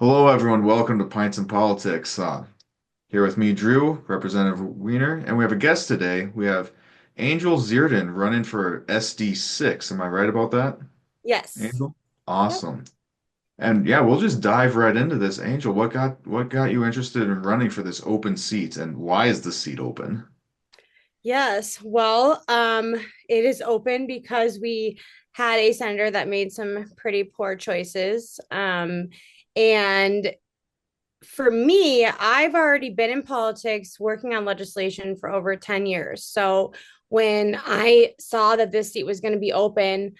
Hello, everyone. Welcome to Pints and Politics. Here with me, Drew, Representative Wiener, and we have a guest today. We have Angel Zeirden running for SD6. Am I right about that, Yes. Angel? Yep. Awesome. And yeah, we'll just dive right into this. Angel, what got you interested in running for this open seat, and why is the seat open? Yes. Well, it is open because we had a senator that made some pretty poor choices. And for me, I've already been in politics working on legislation for over 10 years. So when I saw that this seat was going to be open,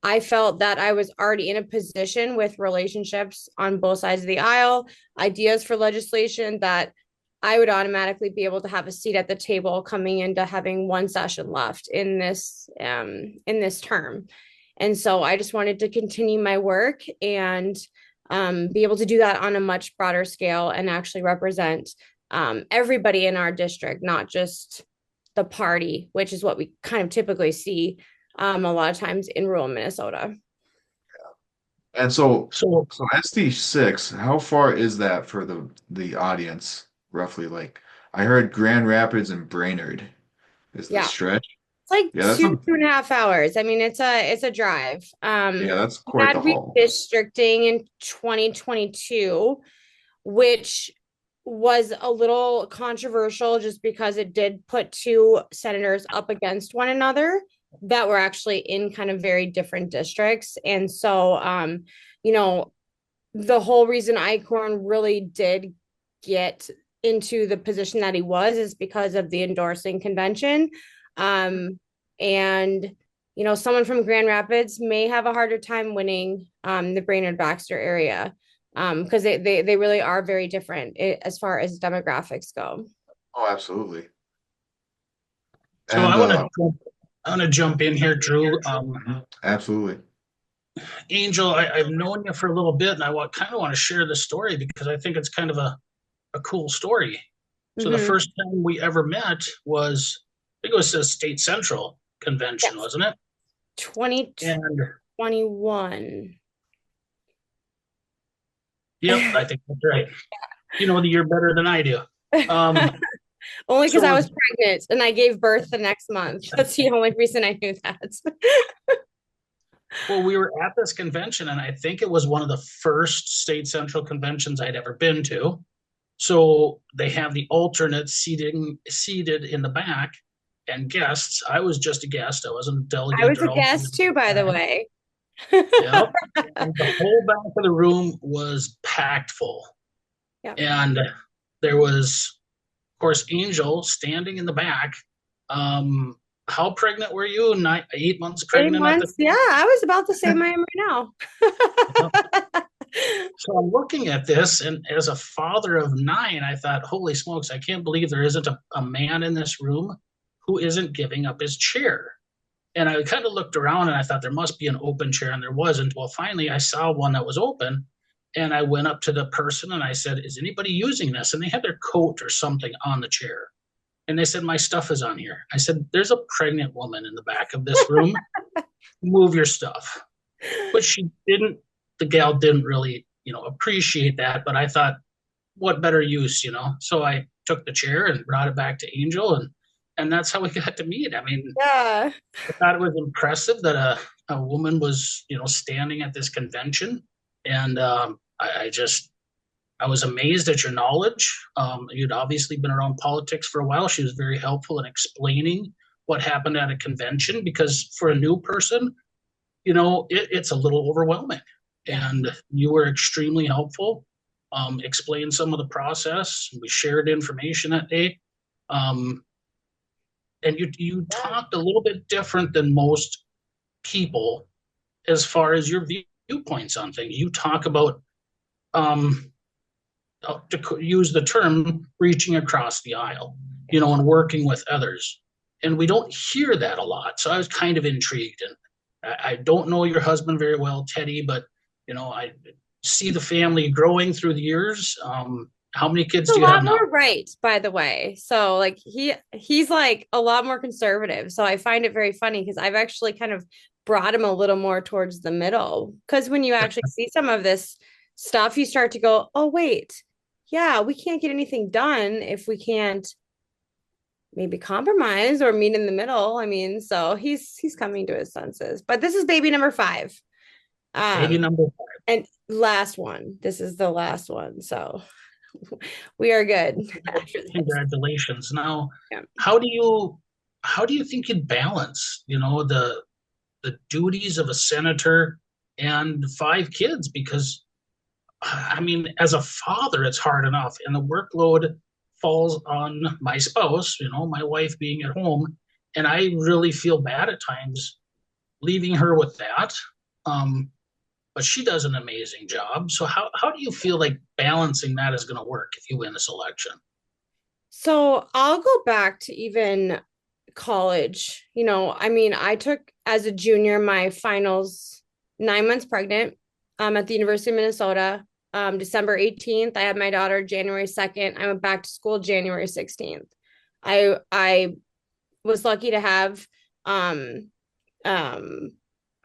I felt that I was already in a position with relationships on both sides of the aisle, ideas for legislation that I would automatically be able to have a seat at the table coming into having one session left in this term. And so I just wanted to continue my work and be able to do that on a much broader scale and actually represent everybody in our district, not just the party, which is what we kind of typically see a lot of times in rural Minnesota. And so, So, so SD6, how far is that for the audience, roughly? Like, I heard Grand Rapids and Brainerd is the Yeah. stretch. It's like Yeah, that's a 2.5 hours. I mean, it's a drive. yeah, that's We quite had the haul. redistricting in 2022, which was a little controversial just because it did put two senators up against one another that were actually in kind of very different districts. And so, you know, the whole reason Eichhorn really did get into the position that he was is because of the endorsing convention. Um, and someone from Grand Rapids may have a harder time winning the Brainerd Baxter area because they really are very different as far as demographics go. Oh, absolutely. so, And I want to jump in here, Drew. absolutely. Angel, I've known you for a little bit, and kind of want to share this story because I think it's kind of a cool story. So the Mm-hmm. first time we ever met was, I think it was a state central convention, Yes, wasn't it? And 2021. yep, I think that's right. You know the year better than I do. Um, Only because I so was pregnant and I gave birth the next month. That's the only reason I knew that. well, we were at this convention, and I think it was one of the first state central conventions I'd ever been to. So they have the alternates seated in the back and guests. I was just a guest. I wasn't a I delegate was or a alternate guest too, at by the the time. way. Yep. And the whole back of the room was packed full. Yeah. And there was, of course, Angel standing in the back. How pregnant were you? 8 months 8 pregnant at the months. Yeah, I was about the same I am time? right now. So I'm looking at this, and as a father of nine, I thought, holy smokes, I can't believe there isn't a man in this room who isn't giving up his chair. And I kind of looked around and I thought there must be an open chair, and there wasn't. Well, finally, I saw one that was open, and I went up to the person and I said, is anybody using this? And they had their coat or something on the chair. And they said, my stuff is on here. I said, there's a pregnant woman in the back of this room. Move your stuff. But she didn't, the gal didn't really, appreciate that. But I thought, what better use? So I took the chair and brought it back to Angel, and that's how we got to meet. I mean, Yeah. I thought it was impressive that a woman was, standing at this convention. And I was amazed at your knowledge. You'd obviously been around politics for a while. She was very helpful in explaining what happened at a convention because for a new person, it's a little overwhelming. Yeah. And you were extremely helpful. Explained some of the process. We shared information that day. Um, and you talked a little bit different than most people as far as your viewpoints on things. You talk about, to use the term, reaching across the aisle, and working with others. And we don't hear that a lot. So I was kind of intrigued. And I don't know your husband very well, Teddy, but I see the family growing through the years. How many kids A do you have lot now? more right, by the way. So like he's like a lot more conservative. So I find it very funny because I've actually kind of brought him a little more towards the middle. Because when you actually see some of this stuff, you start to go, oh, wait, yeah, we can't get anything done if we can't maybe compromise or meet in the middle. I mean, so he's coming to his senses. But this is baby number five. Baby Um, number and last one. This is the last one. So we are good five. after this. Congratulations. Now, Yeah. how do you how do you think you'd balance, the duties of a senator and five kids? Because I mean, as a father, it's hard enough, and the workload falls on my spouse, my wife being at home, and I really feel bad at times leaving her with that. Um, but she does an amazing job. So how do you feel like balancing that is going to work if you win this election? So I'll go back to even college. I mean, I took as a junior my finals 9 months pregnant at the University of Minnesota. December 18th. I had my daughter January 2nd. I went back to school January 16th. I was lucky to have um um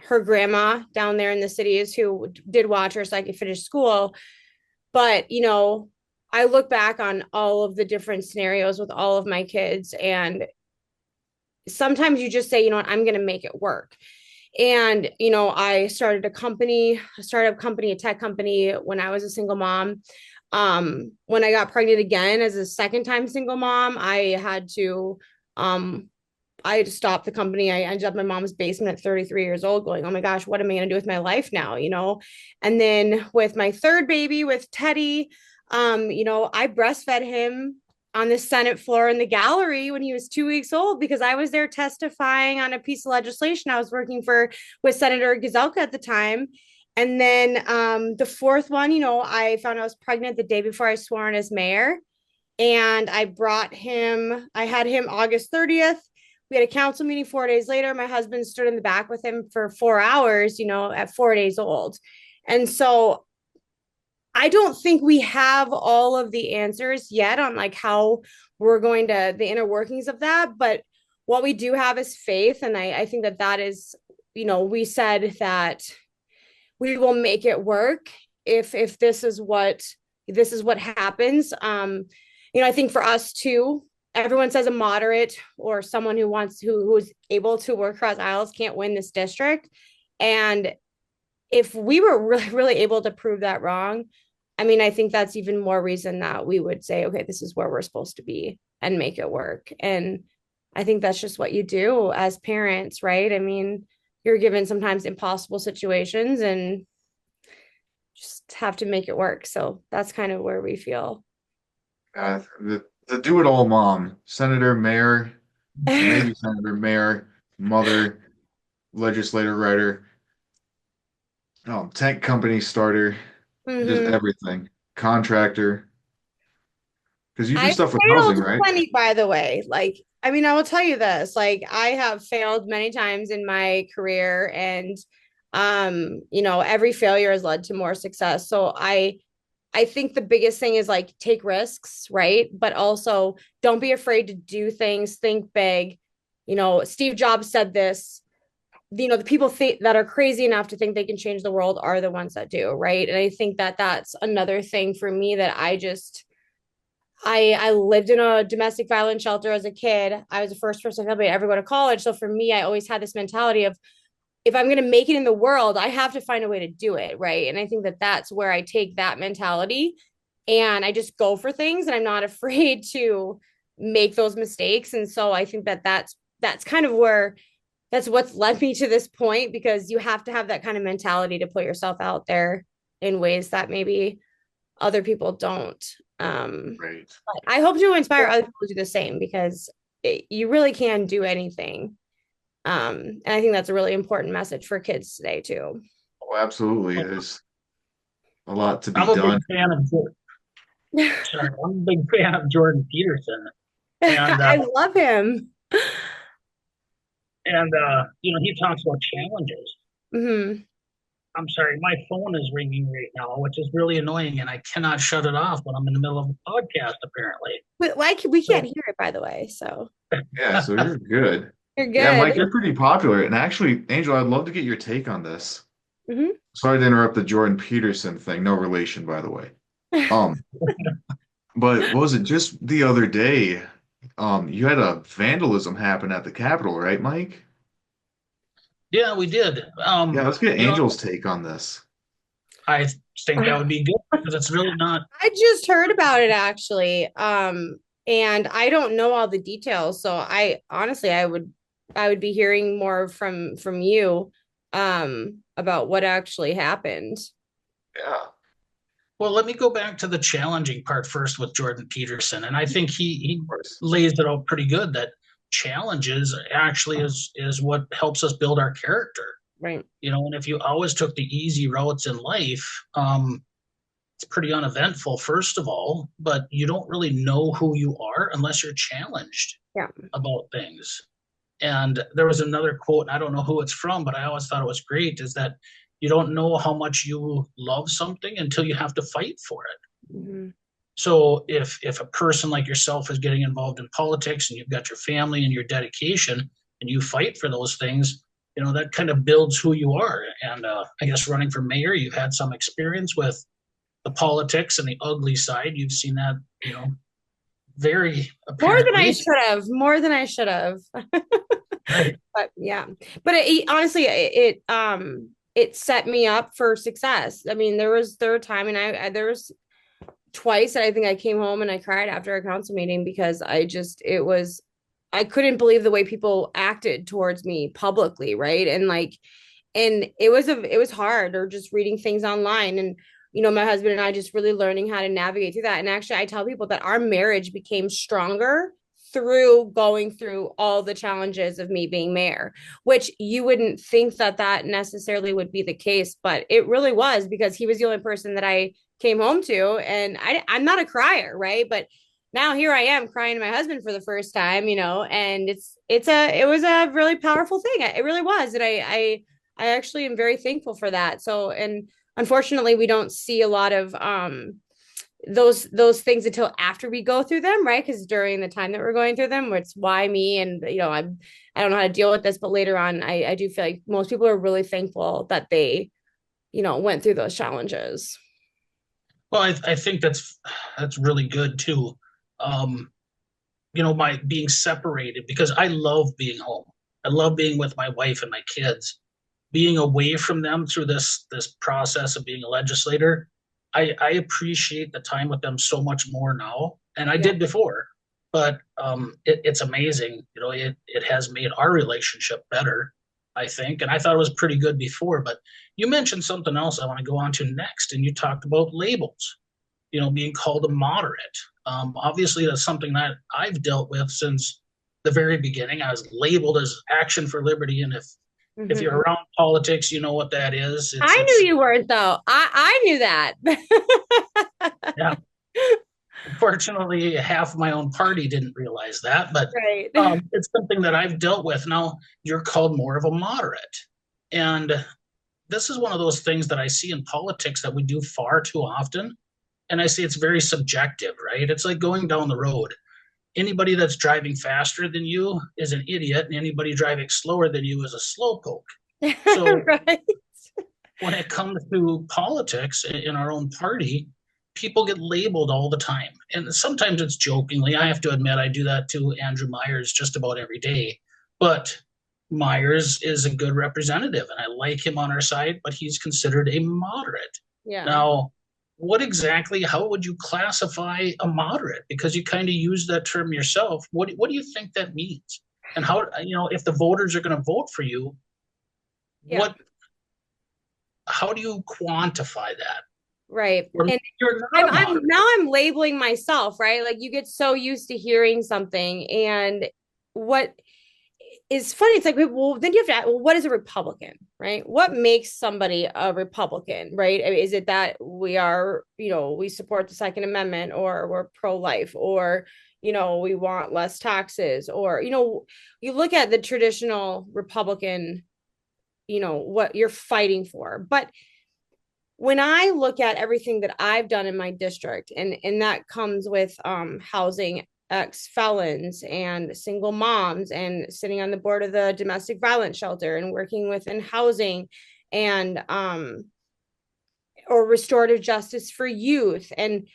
her grandma down there in the cities who did watch her so I could finish school. But, I look back on all of the different scenarios with all of my kids, and sometimes you just say, you know what, I'm going to make it work. And, I started a startup company, a tech company when I was a single mom. When I got pregnant again as a second time single mom, um, I had to stop the company. I ended up in my mom's basement at 33 years old going, oh my gosh, what am I going to do with my life now? And then with my third baby, with Teddy, I breastfed him on the Senate floor in the gallery when he was 2 weeks old because I was there testifying on a piece of legislation I was working for with Senator Gazelka at the time. And then the fourth one, I found I was pregnant the day before I swore in as mayor. And I had him August 30th. We had a council meeting 4 days later. My husband stood in the back with him for 4 hours, at 4 days old. And so I don't think we have all of the answers yet on like how we're going to the inner workings of that. But what we do have is faith. And I think that is, we said that we will make it work if this is what happens. I think for us too, everyone says a moderate or someone who's able to work across aisles can't win this district. And if we were really, really able to prove that wrong, I mean, I think that's even more reason that we would say, okay, this is where we're supposed to be and make it work. And I think that's just what you do as parents, right? I mean, you're given sometimes impossible situations and just have to make it work. So that's kind of where we feel. The do-it-all mom, senator, mayor, maybe senator, mayor, mother, legislator, writer, tech company starter, just Mm-hmm. everything, contractor. Because you do I've stuff with housing, failed right? plenty, by the way. Like, I mean, I will tell you this. Like, I have failed many times in my career, and every failure has led to more success. So I think the biggest thing is like take risks, right? But also don't be afraid to do things, think big. Steve Jobs said this, the people that are crazy enough to think they can change the world are the ones that do, right? And I think that that's another thing for me that I lived in a domestic violence shelter as a kid. I was the first person to ever go to college. So for me, I always had this mentality of if I'm going to make it in the world, I have to find a way to do it. Right. And I think that that's where I take that mentality and I just go for things and I'm not afraid to make those mistakes. And so I think that that's kind of where that's what's led me to this point because you have to have that kind of mentality to put yourself out there in ways that maybe other people don't. Right. I hope to inspire other people to do the same because you really can do anything. And I think that's a really important message for kids today too. Oh, absolutely. There's a lot to be I'm a big done. fan of sorry, I'm a big fan of Jordan Peterson, and I love him. he talks about challenges. Hmm. I'm sorry, my phone is ringing right now, which is really annoying, and I cannot shut it off when I'm in the middle of a podcast. Apparently, But we can't so hear it, by the way, so Yeah, so you're good. you're Yeah, Mike, good. you're pretty popular. And actually, Angel, I'd love to get your take on this. Hmm. Sorry to interrupt the Jordan Peterson thing. No relation, by the way. Um, but what was it just the other day? You had a vandalism happen at the Capitol, right, Mike? Yeah, we did. Yeah, let's get You know, Angel's take on this. I think that would be good because it's really not. I just heard about it actually. And I don't know all the details, so I honestly I would be hearing more from you about what actually happened. Yeah, Well, let me go back to the challenging part first with Jordan Peterson, and I think he of course. lays it out pretty good that challenges actually is what helps us build our character. Right. And if you always took the easy routes in life, it's pretty uneventful, first of all, but you don't really know who you are unless you're challenged Yeah. about things. And there was another quote, and I don't know who it's from, but I always thought it was great, is that you don't know how much you love something until you have to fight for it. Hmm. So if a person like yourself is getting involved in politics and you've got your family and your dedication and you fight for those things, that kind of builds who you are. And I guess running for mayor, you've had some experience with the politics and the ugly side. You've seen that, very More apparent than I recently. should have. More than I should have. Right. But yeah, but honestly, it set me up for success. I mean, there were time, and there was twice that I think I came home and I cried after a council meeting because I couldn't believe the way people acted towards me publicly, right? And like, and it was hard, or just reading things online, and my husband and I just really learning how to navigate through that. And actually, I tell people that our marriage became stronger through going through all the challenges of me being mayor, which you wouldn't think that necessarily would be the case, but it really was, because he was the only person that I came home to, and I'm not a crier, right? But now here I am crying to my husband for the first time, and it was a really powerful thing. It really was. And I actually am very thankful for that. So, and unfortunately we don't see a lot of those things until after we go through them, right? Because during the time that we're going through them, it's why me, and I don't know how to deal with this, but later on I do feel like most people are really thankful that they went through those challenges. Well, I think that's really good too. Um, my being separated, because I love being home. I love being with my wife and my kids. Being away from them through this process of being a legislator, I appreciate the time with them so much more now, and I Yeah. did before. But it's amazing. It has made our relationship better, I think, and I thought it was pretty good before. But you mentioned something else I want to go on to next, and you talked about labels. Being called a moderate. Obviously, that's something that I've dealt with since the very beginning. I was labeled as Action for Liberty, and if you're Mhm. around politics, you know what that is. It's I knew it's you weren't, though. I knew that. Yeah. Unfortunately, half of my own party didn't realize that, but Right. it's something that I've dealt with. Now you're called more of a moderate, and this is one of those things that I see in politics that we do far too often. And I say it's very subjective, right? It's like going down the road. Anybody that's driving faster than you is an idiot, and anybody driving slower than you is a slowpoke. So Right. when it comes to politics in our own party, people get labeled all the time. And sometimes it's jokingly. I have to admit, I do that to Andrew Myers just about every day. But Myers is a good representative, and I like him on our side, but he's considered a moderate. Yeah. Now, how would you classify a moderate? Because you kind of use that term yourself. What do you think that means? And if the voters are going to vote for you, Yeah. what how do you quantify that? Right. Or maybe And you're not a moderate. I'm labeling myself, right? Like, you get so used to hearing something, and what is funny, it's like, well, then you have to ask, well, what is a Republican, right? What makes somebody a Republican, right? I mean, is it that we support the Second Amendment, or we're pro-life, or we want less taxes, or you look at the traditional Republican, what you're fighting for. But when I look at everything that I've done in my district, and that comes with housing ex felons and single moms, and sitting on the board of the domestic violence shelter, and working within housing, and or restorative justice for youth. And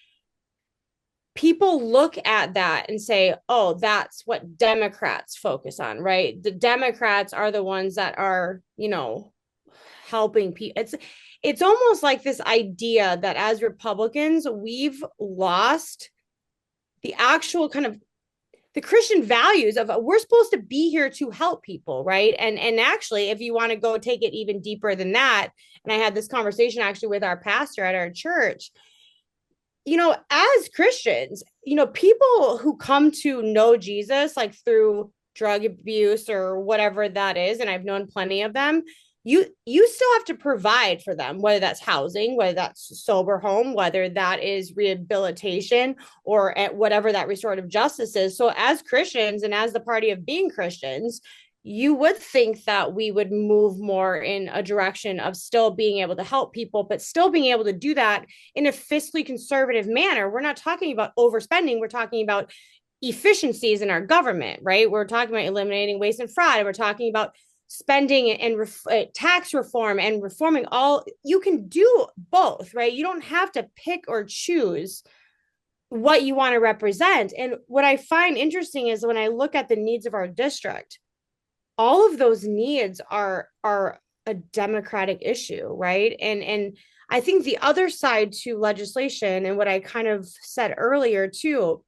people look at that and say, oh, that's what Democrats focus on, right? The Democrats are the ones that are, helping people. It's almost like this idea that as Republicans, we've lost the actual kind of the Christian values of we're supposed to be here to help people, right? And actually, if you want to go take it even deeper than that, and I had this conversation actually with our pastor at our church, as Christians, people who come to know Jesus, like through drug abuse or whatever that is, and I've known plenty of them, you still have to provide for them, whether that's housing, whether that's sober home, whether that is rehabilitation, or at whatever that restorative justice is. So as Christians and as the party of being Christians, you would think that we would move more in a direction of still being able to help people, but still being able to do that in a fiscally conservative manner. We're not talking about overspending. We're talking about efficiencies in our government, right? We're talking about eliminating waste and fraud. And we're talking about spending and tax reform and reforming all. You can do both, right? You don't have to pick or choose what you want to represent. And what I find interesting is when I look at the needs of our district, all of those needs are a democratic issue, right? And I think the other side to legislation, and what I kind of said earlier too,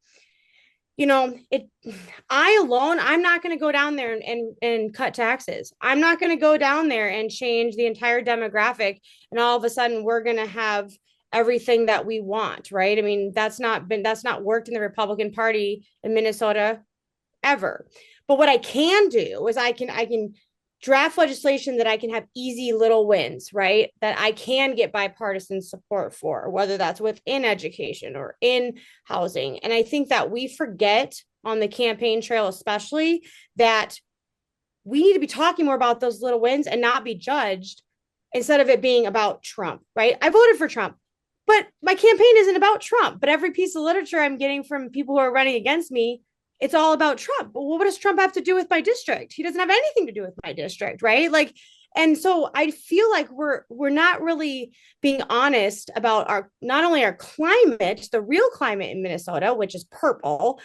it I alone, I'm not going to go down there and cut taxes. I'm not going to go down there and change the entire demographic, and all of a sudden we're going to have everything that we want, right? I mean, that's not worked in the Republican Party in Minnesota ever. But what I can do is I can draft legislation that I can have easy little wins, right? That I can get bipartisan support for, whether that's within education or in housing. And I think that we forget on the campaign trail, especially, that we need to be talking more about those little wins and not be judged instead of it being about Trump, right? I voted for Trump, but my campaign isn't about Trump. But every piece of literature I'm getting from people who are running against me, it's all about Trump. Well, what does Trump have to do with my district? He doesn't have anything to do with my district, right? Like, and so I feel like we're not really being honest about our not only our climate, the real climate in Minnesota, which is purple,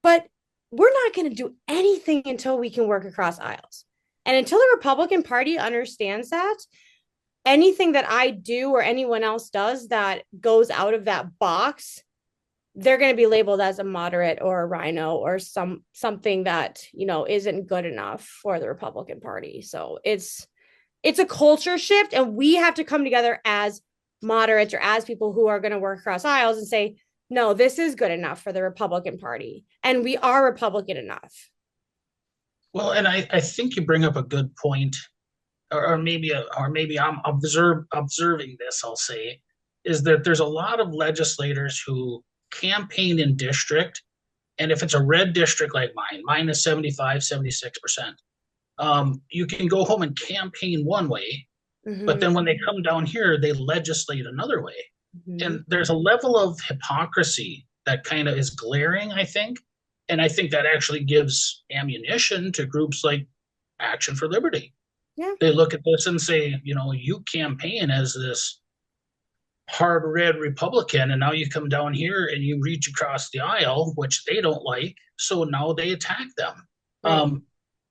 but we're not going to do anything until we can work across aisles. And until the Republican Party understands that, anything that I do or anyone else does that goes out of that box, they're going to be labeled as a moderate or a rhino or something that isn't good enough for the Republican Party. So it's a culture shift, and we have to come together as moderates or as people who are going to work across aisles and say, no, this is good enough for the Republican Party, and we are Republican enough. Well, and I think you bring up a good point, or maybe I'm observing this. I'll say is that there's a lot of legislators who campaign in district, and if it's a red district like mine is 75-76%, you can go home and campaign one way, but then when they come down here they legislate another way. And there's a level of hypocrisy that kind of is glaring, I think, and I think that actually gives ammunition to groups like Action for Liberty. Yeah, they look at this and say, you campaign as this hard red Republican, and now you come down here and you reach across the aisle, which they don't like. So now they attack them. Right.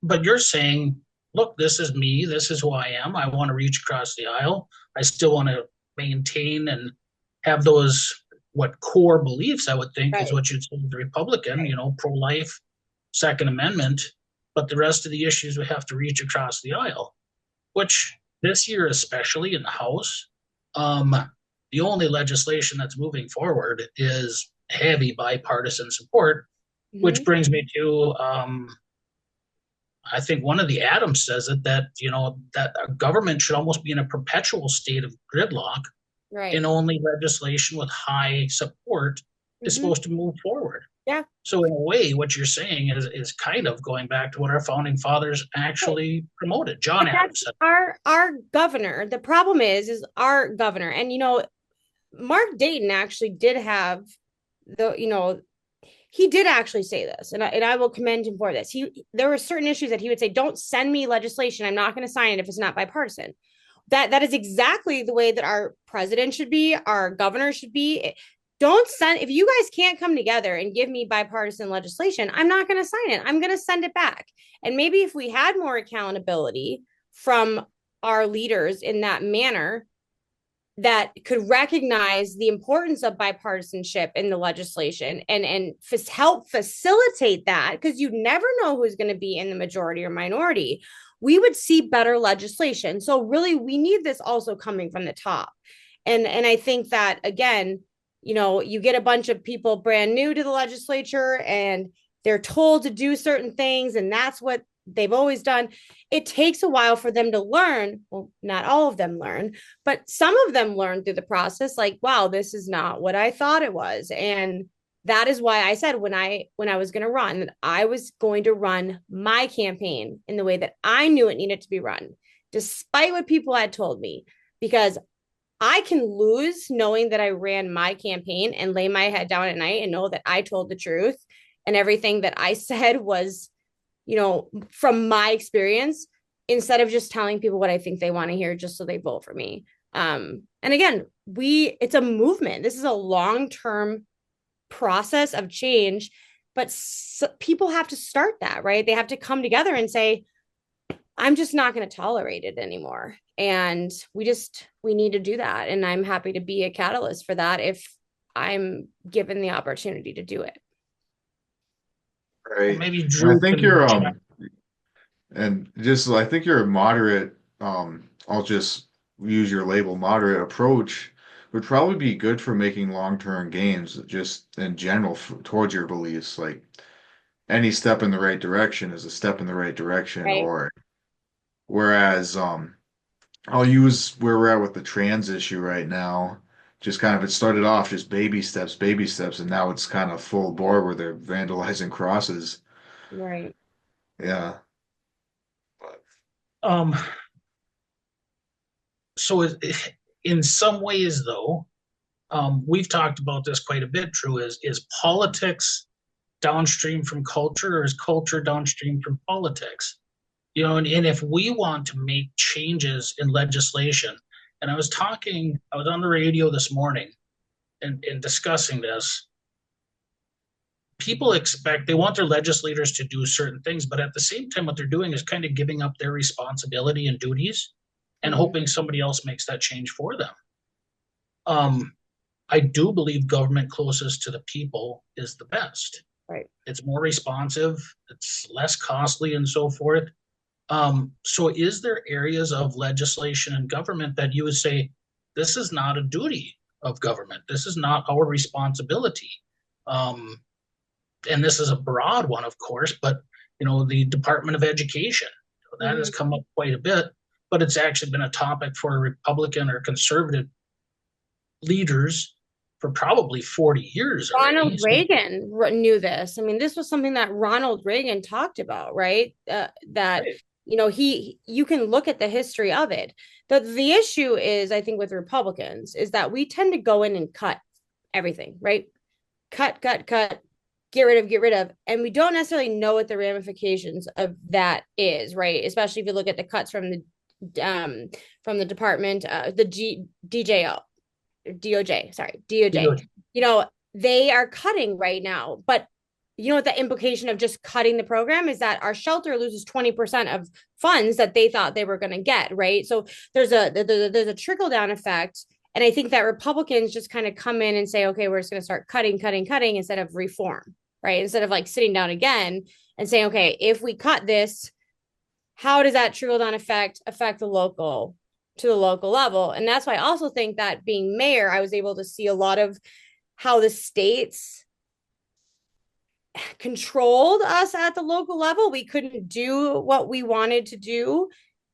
But you're saying, look, this is me. This is who I am. I want to reach across the aisle. I still want to maintain and have those core beliefs, I would think, right, is what you'd say the Republican, right, pro-life, Second Amendment. But the rest of the issues we have to reach across the aisle, which this year, especially in the House, the only legislation that's moving forward is heavy bipartisan support, which brings me to, I think one of the Adams says it, that, that a government should almost be in a perpetual state of gridlock, right, and only legislation with high support is supposed to move forward. Yeah. So in a way, what you're saying is kind of going back to what our founding fathers actually promoted. John Adams said. Our governor, the problem is our governor, and Mark Dayton actually did have he did actually say this, and I will commend him for this. There were certain issues that he would say, don't send me legislation. I'm not going to sign it if it's not bipartisan. that is exactly the way that our president should be, our governor should be. Don't send, if you guys can't come together and give me bipartisan legislation, I'm not going to sign it. I'm going to send it back. And maybe if we had more accountability from our leaders in that manner, that could recognize the importance of bipartisanship in the legislation and help facilitate that, because you never know who's going to be in the majority or minority, we would see better legislation. So really, we need this also coming from the top. And I think that, again, you get a bunch of people brand new to the legislature and they're told to do certain things, and that's what they've always done. It takes a while for them to learn. Well, not all of them learn, but some of them learn through the process, like, wow, this is not what I thought it was. And that is why I said, when I was going to run, that I was going to run my campaign in the way that I knew it needed to be run, despite what people had told me, because I can lose knowing that I ran my campaign and lay my head down at night and know that I told the truth and everything that I said was, from my experience, instead of just telling people what I think they want to hear just so they vote for me. And again, it's a movement. This is a long-term process of change, but people have to start that, right? They have to come together and say, I'm just not going to tolerate it anymore. And we need to do that. And I'm happy to be a catalyst for that if I'm given the opportunity to do it. Well, Right. maybe And I Drew think can you're chat. I think you're a moderate, I'll just use your label moderate approach would probably be good for making long-term gains just in general towards your beliefs. Like any step in the right direction is a step in the right direction, Right. or whereas I'll use where we're at with the trans issue right now. Just kind of it started off just baby steps, and now it's kind of full bore where they're vandalizing crosses. Right. Yeah. But Um, so in some ways, though, we've talked about this quite a bit. Drew, is politics downstream from culture, or is culture downstream from politics? And if we want to make changes in legislation, and I was on the radio this morning and discussing this. People they want their legislators to do certain things, but at the same time, what they're doing is kind of giving up their responsibility and duties and Mm-hmm. hoping somebody else makes that change for them. Um, I do believe government closest to the people is the best. Right. It's more responsive, it's less costly, and so forth. So, is there areas of legislation and government that you would say this is not a duty of government? This is not our responsibility. Um, and this is a broad one, of course, but the Department of Education, that has Mm-hmm. come up quite a bit, but it's actually been a topic for Republican or conservative leaders for probably 40 years already. Ronald So, Reagan knew this. I mean, this was something that Ronald Reagan talked about, right? That right. you can look at the history of it. The issue is, I think, with Republicans is that we tend to go in and cut everything, right? Cut, cut, cut, get rid of, and we don't necessarily know what the ramifications of that is, right? Especially if you look at the cuts from the department, DJO, DOJ, sorry, DOJ. They are cutting right now, but you know what the implication of just cutting the program is, that our shelter loses 20% of funds that they thought they were going to get, right? So there's a trickle down effect. And I think that Republicans just kind of come in and say, okay, we're just going to start cutting, cutting, cutting instead of reform, right? Instead of like sitting down again and saying, okay, if we cut this, how does that trickle down effect affect the local level? And that's why I also think that being mayor, I was able to see a lot of how the states controlled us at the local level. We couldn't do what we wanted to do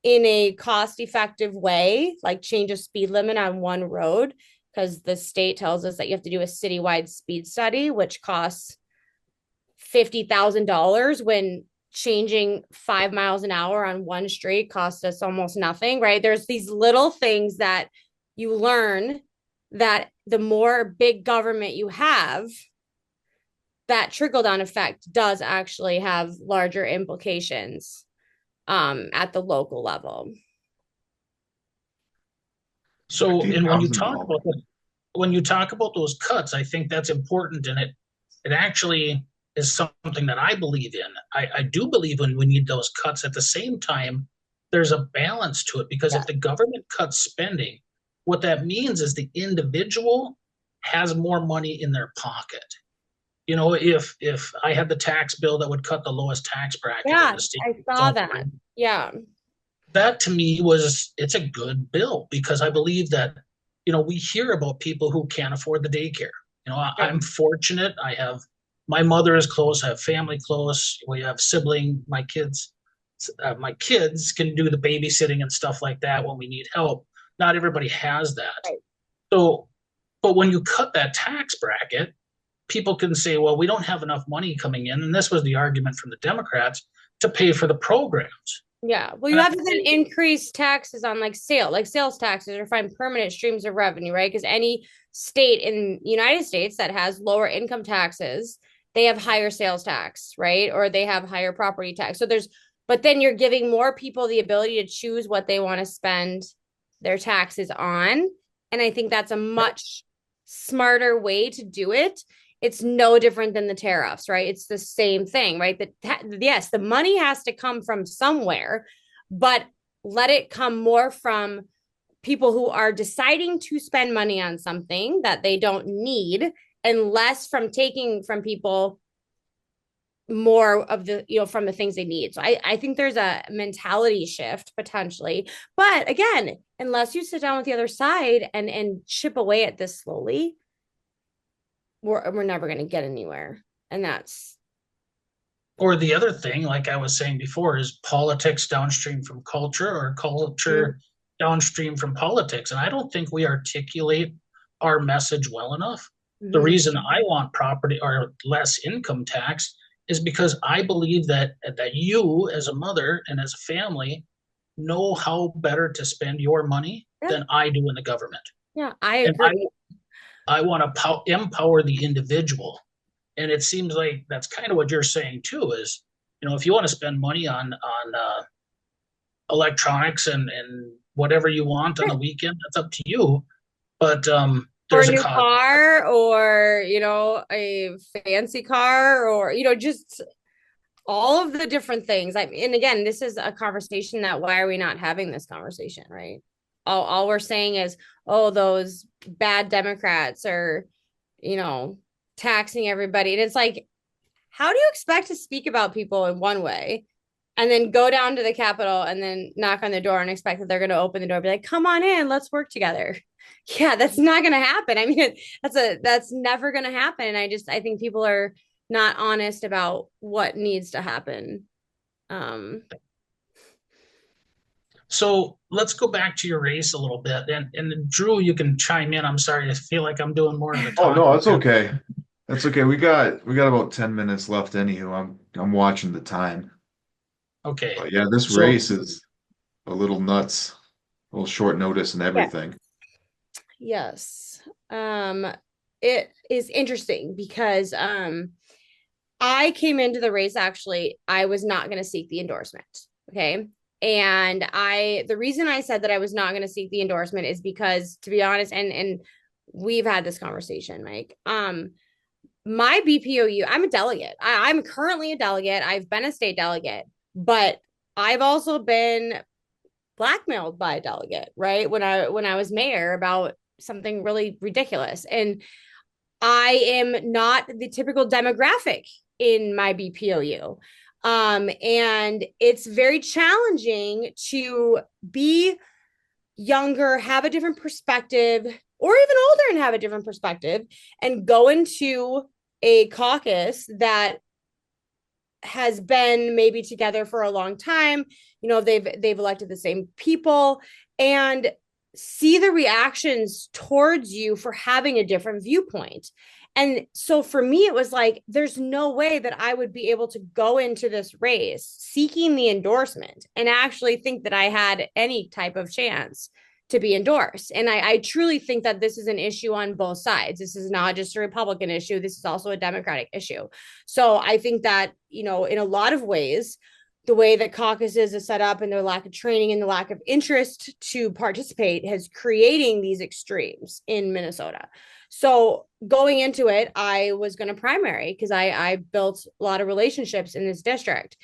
in a cost effective way, like change a speed limit on one road, because the state tells us that you have to do a citywide speed study, which costs $50,000 when changing 5 miles an hour on one street costs us almost nothing, right? There's these little things that you learn, that the more big government you have, that trickle down effect does actually have larger implications at the local level. So, and when you talk $50,000. about those cuts, I think that's important, and it actually is something that I believe in. I do believe when we need those cuts. At the same time, there's a balance to it because Yeah. if the government cuts spending, what that means is the individual has more money in their pocket. You know, if I had the tax bill that would cut the lowest tax bracket in Yeah, the state, I saw that. Yeah. that to me was it's a good bill because I believe that we hear about people who can't afford the daycare. I'm fortunate. I have my mother is close. I have family close. We have sibling. My kids can do the babysitting and stuff like that when we need help. Not everybody has that. Right. So, but when you cut that tax bracket, people can say, well, we don't have enough money coming in. And this was the argument from the Democrats to pay for the programs. Yeah. Well, you And I have to then think increase taxes on like sales taxes or find permanent streams of revenue, right? Because any state in the United States that has lower income taxes, they have higher sales tax, right? Or they have higher property tax. But then you're giving more people the ability to choose what they want to spend their taxes on. And I think that's a much smarter way to do it. It's no different than the tariffs, right? It's the same thing, right? Yes, the money has to come from somewhere, but let it come more from people who are deciding to spend money on something that they don't need and less from taking from people more of the from the things they need. So I think there's a mentality shift potentially, but again, unless you sit down with the other side and chip away at this slowly, we're never going to get anywhere. And that's Or the other thing, like I was saying before, is politics downstream from culture or culture downstream from politics. And I don't think we articulate our message well enough. The mm-hmm. reason I want property or less income tax is because I believe that you as a mother and as a family know how better to spend your money than I do in the government. Yeah, I And agree. I want to empower the individual. And it seems like that's kind of what you're saying too is, if you want to spend money on electronics and whatever you want on the weekend, that's up to you. But Or a there's a new cost. car or a fancy car or just all of the different things. And again, this is a conversation that why are we not having this conversation, right? All we're saying is, oh, those bad Democrats are, taxing everybody. And it's like, how do you expect to speak about people in one way and then go down to the Capitol and then knock on the door and expect that they're going to open the door and be like, come on in, let's work together. Yeah, that's not going to happen. I mean, that's never going to happen. And I think people are not honest about what needs to happen. So let's go back to your race a little bit. And Drew, you can chime in. I'm sorry, I feel like I'm doing more of the Oh no, talking. that's okay. That's okay. We got about 10 minutes left anywho. I'm watching the time. Okay. But yeah, this So race is a little nuts. A little short notice and Yeah. everything. Yes. It is interesting because I came into the race actually, I was not going to seek the endorsement. Okay. And the reason I said that I was not going to seek the endorsement is because, to be honest, and we've had this conversation, Mike. My BPOU, I'm a delegate. I'm currently a delegate. I've been a state delegate, but I've also been blackmailed by a delegate, right? When I was mayor about something really ridiculous. And I am not the typical demographic in my BPOU. And it's very challenging to be younger, have a different perspective, or even older and have a different perspective, and go into a caucus that has been maybe together for a long time. They've elected the same people and see the reactions towards you for having a different viewpoint. And so for me, it was like, there's no way that I would be able to go into this race seeking the endorsement and actually think that I had any type of chance to be endorsed. And I truly think that this is an issue on both sides. This is not just a Republican issue. This is also a Democratic issue. So I think that, in a lot of ways, the way that caucuses is set up and their lack of training and the lack of interest to participate has creating these extremes in Minnesota. So going into it, I was going to primary because I built a lot of relationships in this district.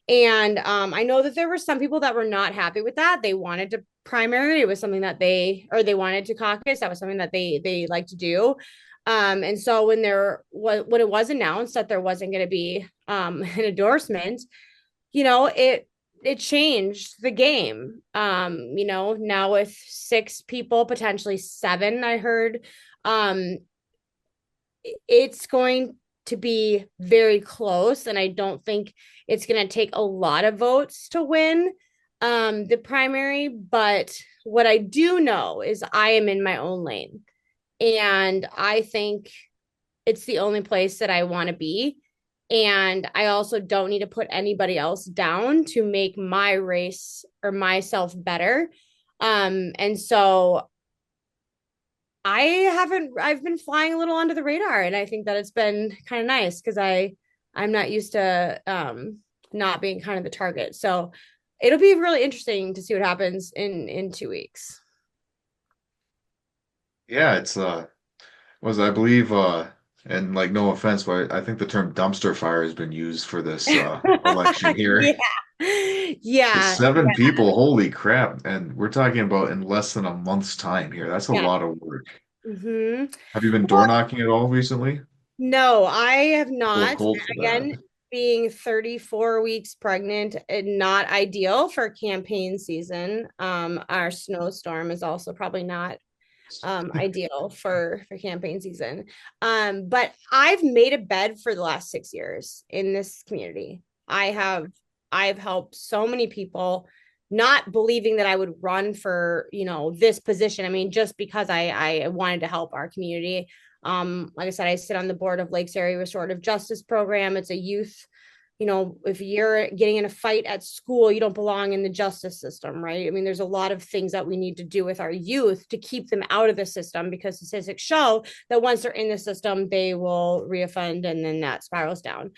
And I know that there were some people that were not happy with that. They wanted to primary. It was something that they wanted to caucus. That was something that they like to do. And so when it was announced that there wasn't going to be an endorsement, it changed the game. Now with 6 people, potentially 7, I heard, um, it's going to be very close, and I don't think it's going to take a lot of votes to win the primary. But what I do know is I am in my own lane, and I think it's the only place that I want to be. And I also don't need to put anybody else down to make my race or myself better. And so I've been flying a little under the radar, and I think that it's been kind of nice because I'm not used to not being kind of the target. So it'll be really interesting to see what happens in 2 weeks. Yeah, it's was I believe and like no offense, but I think the term dumpster fire has been used for this election here. Yeah. The Yeah. 7 people, holy crap. And we're talking about in less than a month's time here. That's a Yeah. lot of work. Hmm. Have you been door Well, knocking at all recently? no, I have A little not. cold for that. Again, being 34 weeks pregnant, not ideal for campaign season. Our snowstorm is also probably not ideal for campaign season. But I've made a bed for the last 6 years in this community. I've helped so many people, not believing that I would run for this position. I mean, just because I wanted to help our community. Like I said, I sit on the board of Lakes Area Restorative Justice Program. It's a youth, if you're getting in a fight at school, you don't belong in the justice system, right? I mean, there's a lot of things that we need to do with our youth to keep them out of the system, because statistics show that once they're in the system, they will reoffend, and then that spirals down.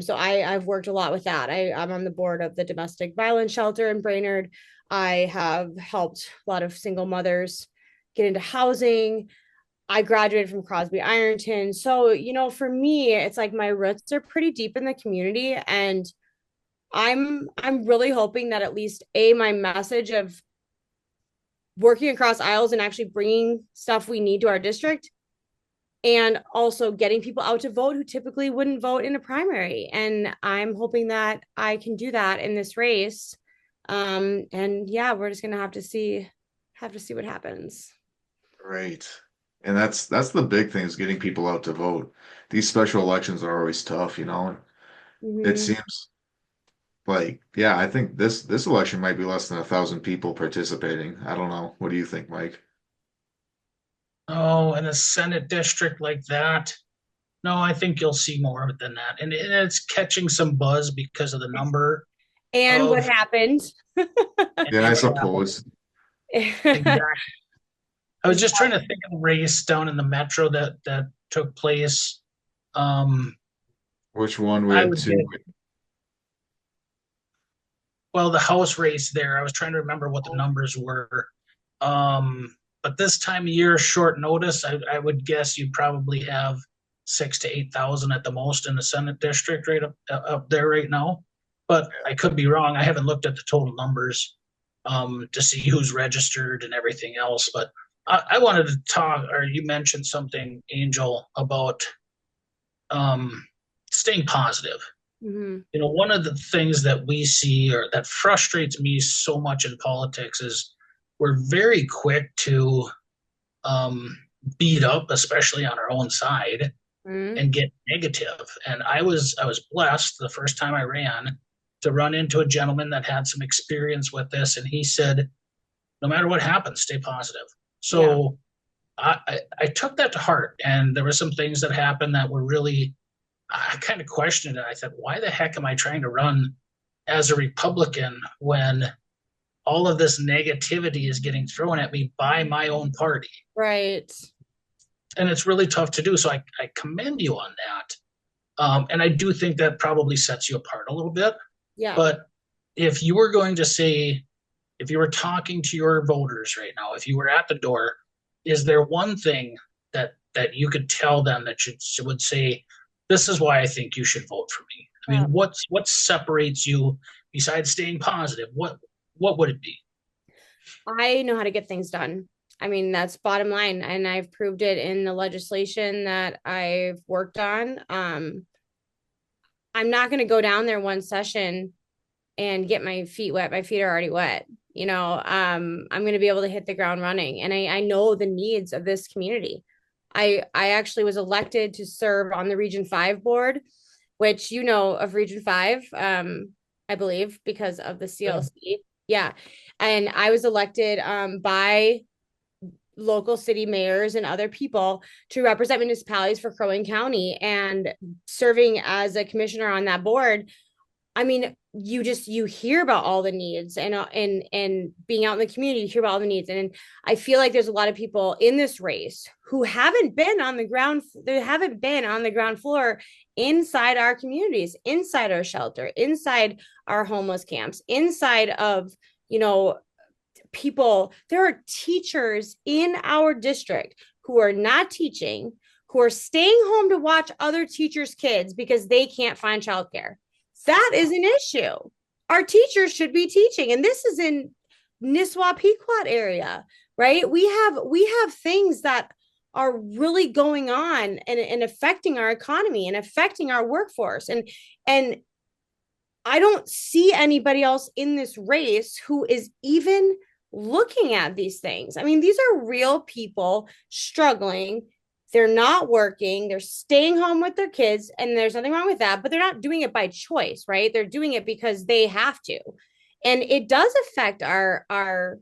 So I've worked a lot with that. I'm on the board of the domestic violence shelter in Brainerd. I have helped a lot of single mothers get into housing. I graduated from Crosby Ironton. So, for me, it's like my roots are pretty deep in the community, and I'm really hoping that at least my message of working across aisles and actually bringing stuff we need to our district, and also getting people out to vote who typically wouldn't vote in a primary. And I'm hoping that I can do that in this race. And yeah, we're just going to have to see what happens. Right. And that's the big thing is getting people out to vote. These special elections are always tough, you know. It Mm-hmm. seems like, yeah, I think this election might be less than 1,000 people participating. I don't know. What do you think, Mike? Oh, in a Senate district like that, no, I think you'll see more of it than that. And it's catching some buzz because of the number And what of, happened? Yeah, I yeah, suppose. exactly. I was just trying to think of the race down in the metro that took place. Um, Which one we I had would two? get, well, the House race there. I was trying to remember what the numbers were. But this time of year, short notice, I would guess you probably have 6 to 8,000 at the most in the Senate district right up there right now. But I could be wrong. I haven't looked at the total numbers to see who's registered and everything else. But I wanted to talk, or you mentioned something, Angel, about um, staying positive. Mhm. One of the things that we see or that frustrates me so much in politics is we're very quick to um, beat up, especially on our own side, Mhm. and get negative. And I was blessed the first time I ran to run into a gentleman that had some experience with this, and he said, "No matter what happens, stay positive." Yeah. So I took that to heart, and there were some things that happened that were really I kind of questioned it. I thought, why the heck am I trying to run as a Republican when all of this negativity is getting thrown at me by my own party? Right. And it's really tough to do. So I commend you on that. And I do think that probably sets you apart a little bit. Yeah. But if you were going to say, if you were talking to your voters right now, if you were at the door, is there one thing that you could tell them that you would say, this is why I think you should vote for me? I mean, what separates you besides staying positive? What would it be? I know how to get things done. I mean, that's bottom line. And I've proved it in the legislation that I've worked on. I'm not going to go down there one session and get my feet wet. My feet are already wet. I'm going to be able to hit the ground running. And I know the needs of this community. I actually was elected to serve on the Region 5 board, which you know of Region 5, I believe, because of the CLC. Yeah. And I was elected by local city mayors and other people to represent municipalities for Crow Wing County, and serving as a commissioner on that board. I mean, you hear about all the needs, and being out in the community, you hear about all the needs. And I feel like there's a lot of people in this race who haven't been on the ground, they haven't been on the ground floor inside our communities, inside our shelter, inside our homeless camps, inside of, people. There are teachers in our district who are not teaching, who are staying home to watch other teachers' kids because they can't find childcare. That is an issue. Our teachers should be teaching, and this is in Nisswa Pequot area, right? We have things that are really going on and affecting our economy and affecting our workforce. And I don't see anybody else in this race who is even looking at these things. I mean, these are real people struggling. They're not working, they're staying home with their kids, and there's nothing wrong with that, but they're not doing it by choice, right? They're doing it because they have to. And it does affect our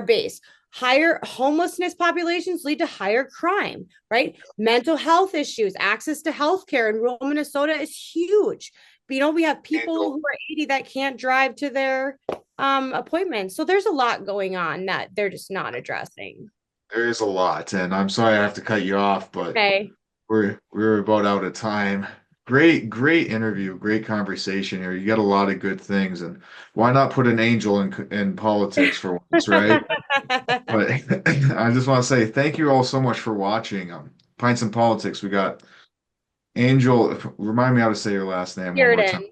base. Higher homelessness populations lead to higher crime, right? Mental health issues, access to healthcare in rural Minnesota is huge. But, we have people who are 80 that can't drive to their appointments. So there's a lot going on that they're just not addressing. There is a lot, and I'm sorry I have to cut you off, but Okay. we're about out of time. Great interview, great conversation here. You got a lot of good things, and why not put an angel in politics for once, right? But I just want to say thank you all so much for watching. Pints and Politics. We got Angel. Remind me how to say your last name one more time.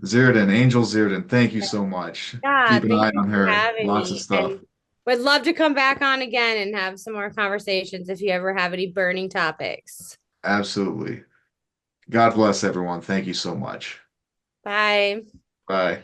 Zeirden. Zeirden, Angel Zeirden. Thank you so much. Yeah, Keep an thank eye you on for her. having Lots of me. stuff. And would love to come back on again and have some more conversations if you ever have any burning topics. Absolutely. God bless everyone. Thank you so much. Bye. Bye.